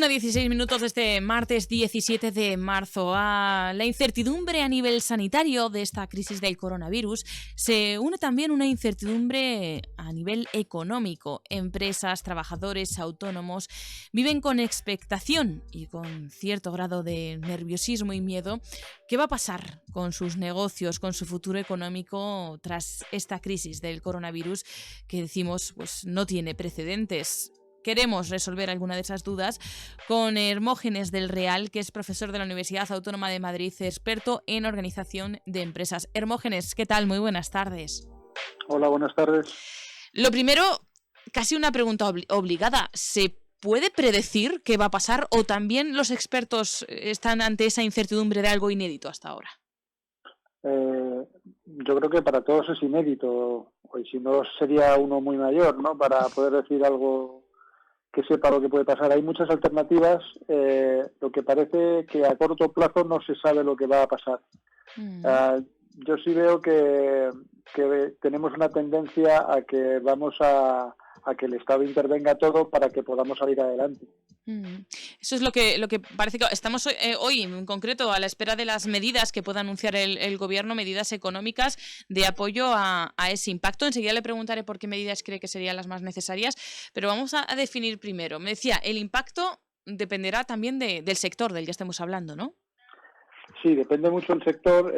1:16 de este martes 17 de marzo. A la incertidumbre a nivel sanitario de esta crisis del coronavirus se une también una incertidumbre a nivel económico. Empresas, trabajadores, autónomos viven con expectación y con cierto grado de nerviosismo y miedo. ¿Qué va a pasar con sus negocios, con su futuro económico tras esta crisis del coronavirus que decimos pues no tiene precedentes? Queremos resolver alguna de esas dudas con Hermógenes del Real, que es profesor de la Universidad Autónoma de Madrid, experto en organización de empresas. Hermógenes, ¿qué tal? Muy buenas tardes. Hola, buenas tardes. Lo primero, casi una pregunta obligada. ¿Se puede predecir qué va a pasar o también los expertos están ante esa incertidumbre de algo inédito hasta ahora? Yo creo que para todos es inédito, y si no sería uno muy mayor, ¿no? Para poder decir algo que sepa lo que puede pasar. Hay muchas alternativas, lo que parece que a corto plazo no se sabe lo que va a pasar. Yo sí veo que tenemos una tendencia a que vamos a que el Estado intervenga todo para que podamos salir adelante. Eso es lo que parece que estamos hoy en concreto a la espera de las medidas que pueda anunciar el gobierno, medidas económicas de apoyo a ese impacto. Enseguida le preguntaré por qué medidas cree que serían las más necesarias, pero vamos a definir primero. Me decía, el impacto dependerá también del sector del que estemos hablando, ¿no? Sí, depende mucho del sector.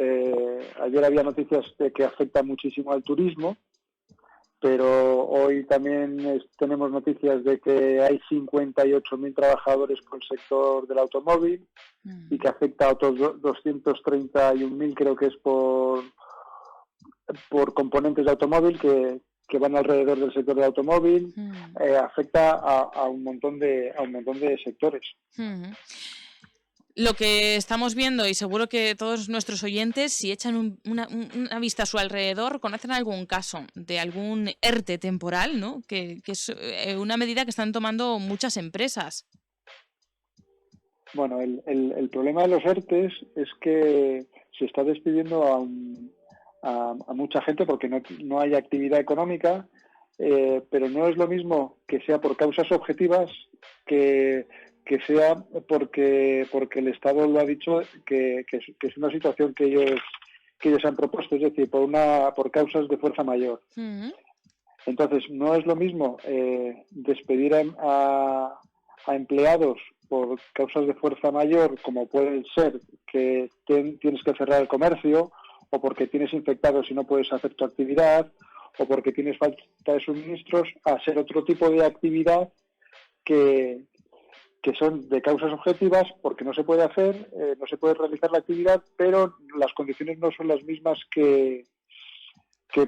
Ayer había noticias de que afecta muchísimo al turismo, pero hoy también tenemos noticias de que hay 58.000 trabajadores por el sector del automóvil y que afecta a otros 231.000, creo que es por componentes de automóvil que van alrededor del sector del automóvil. Afecta a un montón de sectores. Lo que estamos viendo, y seguro que todos nuestros oyentes, si echan una vista a su alrededor, conocen algún caso de algún ERTE temporal, ¿no? Que es una medida que están tomando muchas empresas. Bueno, el problema de los ERTEs es que se está despidiendo a mucha gente porque no hay actividad económica, pero no es lo mismo que sea por causas objetivas que sea porque el Estado lo ha dicho que es una situación que ellos han propuesto, es decir, por causas de fuerza mayor. Entonces, no es lo mismo despedir a empleados por causas de fuerza mayor, como puede ser que tienes que cerrar el comercio, o porque tienes infectados y no puedes hacer tu actividad, o porque tienes falta de suministros, a ser otro tipo de actividad que son de causas objetivas, porque no se puede hacer, no se puede realizar la actividad, pero las condiciones no son las mismas que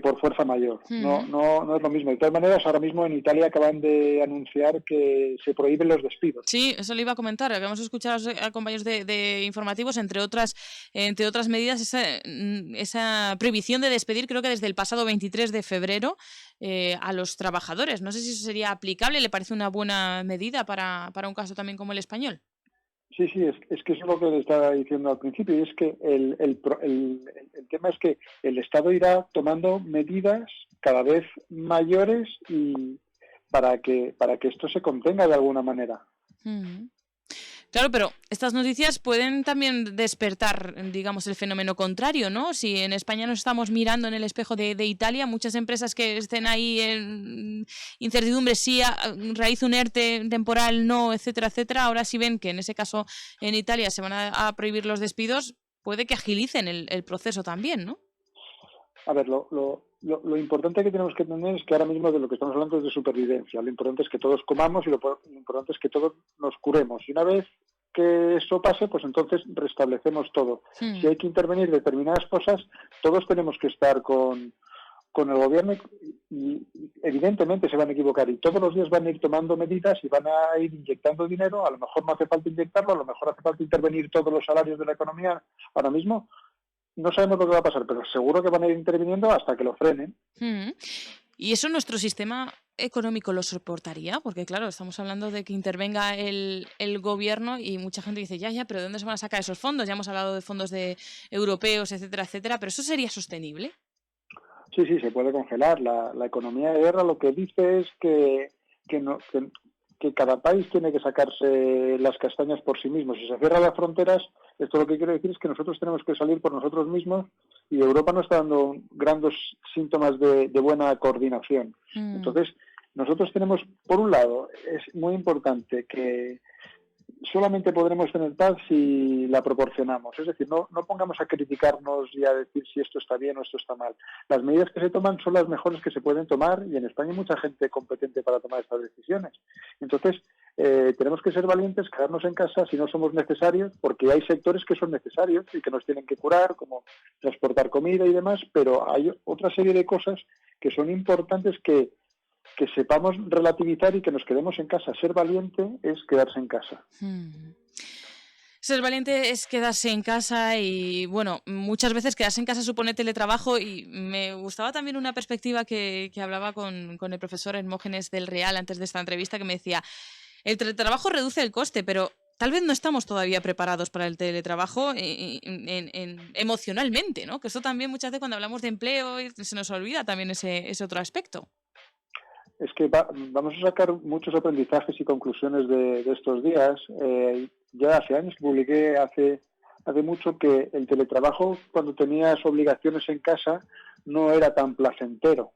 por fuerza mayor. No es lo mismo. De todas maneras, ahora mismo en Italia acaban de anunciar que se prohíben los despidos. Sí, eso le iba a comentar. Habíamos escuchado a compañeros de informativos, entre otras medidas, esa prohibición de despedir, creo que desde el pasado 23 de febrero, a los trabajadores. No sé si eso sería aplicable. ¿Le parece una buena medida para un caso también como el español? Sí, es que eso es lo que le estaba diciendo al principio, y es que el tema es que el Estado irá tomando medidas cada vez mayores y para que esto se contenga de alguna manera. Claro, pero estas noticias pueden también despertar, digamos, el fenómeno contrario, ¿no? Si en España nos estamos mirando en el espejo de Italia, muchas empresas que estén ahí en incertidumbre, sí, realiza un ERTE temporal, no, etcétera, etcétera. Ahora sí ven que en ese caso en Italia se van a prohibir los despidos, puede que agilicen el proceso también, ¿no? A ver, lo importante que tenemos que entender es que ahora mismo de lo que estamos hablando es de supervivencia. Lo importante es que todos comamos y lo importante es que todos nos curemos. Y una vez que eso pase, pues entonces restablecemos todo. Si hay que intervenir determinadas cosas, todos tenemos que estar con el gobierno y evidentemente se van a equivocar y todos los días van a ir tomando medidas y van a ir inyectando dinero. A lo mejor no hace falta inyectarlo, a lo mejor hace falta intervenir todos los salarios de la economía ahora mismo. No sabemos lo que va a pasar, pero seguro que van a ir interviniendo hasta que lo frenen. ¿Y eso nuestro sistema económico lo soportaría? Porque claro, estamos hablando de que intervenga el gobierno y mucha gente dice, ya, pero ¿de dónde se van a sacar esos fondos? Ya hemos hablado de fondos europeos, etcétera, etcétera, pero ¿eso sería sostenible? Sí, se puede congelar. La economía de guerra lo que dice es que que cada país tiene que sacarse las castañas por sí mismo. Si se cierran las fronteras, esto lo que quiere decir es que nosotros tenemos que salir por nosotros mismos, y Europa no está dando grandes síntomas de buena coordinación. Entonces, nosotros tenemos, por un lado, es muy importante que solamente podremos tener paz si la proporcionamos. Es decir, no pongamos a criticarnos y a decir si esto está bien o esto está mal. Las medidas que se toman son las mejores que se pueden tomar, y en España hay mucha gente competente para tomar estas decisiones. Entonces, tenemos que ser valientes, quedarnos en casa si no somos necesarios, porque hay sectores que son necesarios y que nos tienen que curar, como transportar comida y demás, pero hay otra serie de cosas que son importantes que sepamos relativizar y que nos quedemos en casa. Ser valiente es quedarse en casa. Ser valiente es quedarse en casa y, bueno, muchas veces quedarse en casa supone teletrabajo, y me gustaba también una perspectiva que hablaba con el profesor Hermógenes del Real antes de esta entrevista, que me decía, el teletrabajo reduce el coste, pero tal vez no estamos todavía preparados para el teletrabajo emocionalmente, ¿no? Que eso también muchas veces cuando hablamos de empleo se nos olvida también ese otro aspecto. Es que vamos a sacar muchos aprendizajes y conclusiones de estos días. Ya hace años publiqué, hace mucho, que el teletrabajo, cuando tenías obligaciones en casa, no era tan placentero,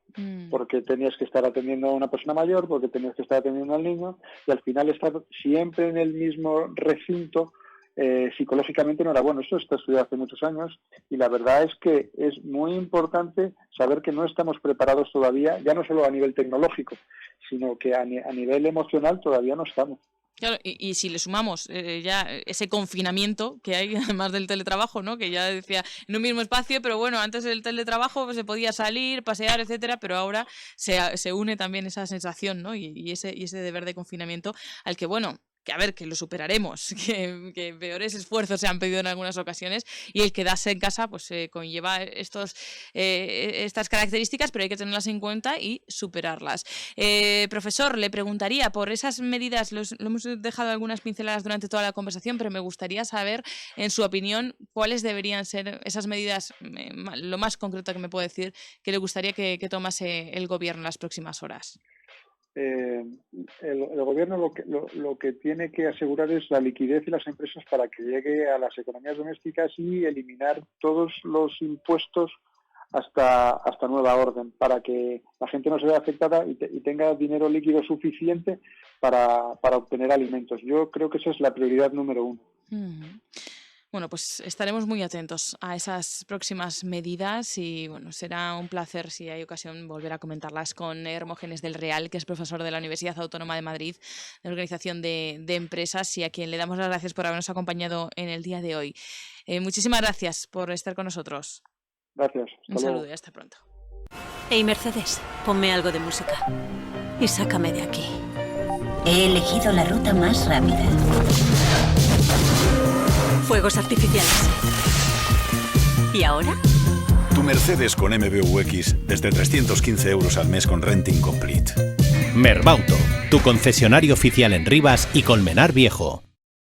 porque tenías que estar atendiendo a una persona mayor, porque tenías que estar atendiendo al niño, y al final estar siempre en el mismo recinto psicológicamente no era bueno. Esto está estudiado hace muchos años, y la verdad es que es muy importante saber que no estamos preparados todavía, ya no solo a nivel tecnológico, sino que a nivel emocional todavía no estamos. Claro, y si le sumamos ya ese confinamiento que hay, además del teletrabajo, ¿no? Que ya decía, en un mismo espacio, pero bueno, antes del teletrabajo pues, se podía salir, pasear, etcétera, pero ahora se une también esa sensación, ¿no? Y ese deber de confinamiento al que, bueno, que a ver, que lo superaremos, que peores esfuerzos se han pedido en algunas ocasiones, y el quedarse en casa pues conlleva estas características, pero hay que tenerlas en cuenta y superarlas. Profesor, le preguntaría por esas medidas, lo hemos dejado algunas pinceladas durante toda la conversación, pero me gustaría saber, en su opinión, cuáles deberían ser esas medidas, lo más concreto que me puede decir, que le gustaría que tomase el gobierno en las próximas horas. El gobierno lo que tiene que asegurar es la liquidez de las empresas para que llegue a las economías domésticas, y eliminar todos los impuestos hasta nueva orden, para que la gente no se vea afectada y tenga dinero líquido suficiente para obtener alimentos. Yo creo que esa es la prioridad número uno. Bueno, pues estaremos muy atentos a esas próximas medidas, y bueno, será un placer, si hay ocasión, volver a comentarlas con Hermógenes del Real, que es profesor de la Universidad Autónoma de Madrid, de Organización de Empresas, y a quien le damos las gracias por habernos acompañado en el día de hoy. Muchísimas gracias por estar con nosotros. Gracias. Un saludo y hasta pronto. Hey, Mercedes, ponme algo de música y sácame de aquí. He elegido la ruta más rápida. Fuegos artificiales. ¿Y ahora? Tu Mercedes con MBUX desde 315 € al mes con renting complete. Merbauto, tu concesionario oficial en Rivas y Colmenar Viejo.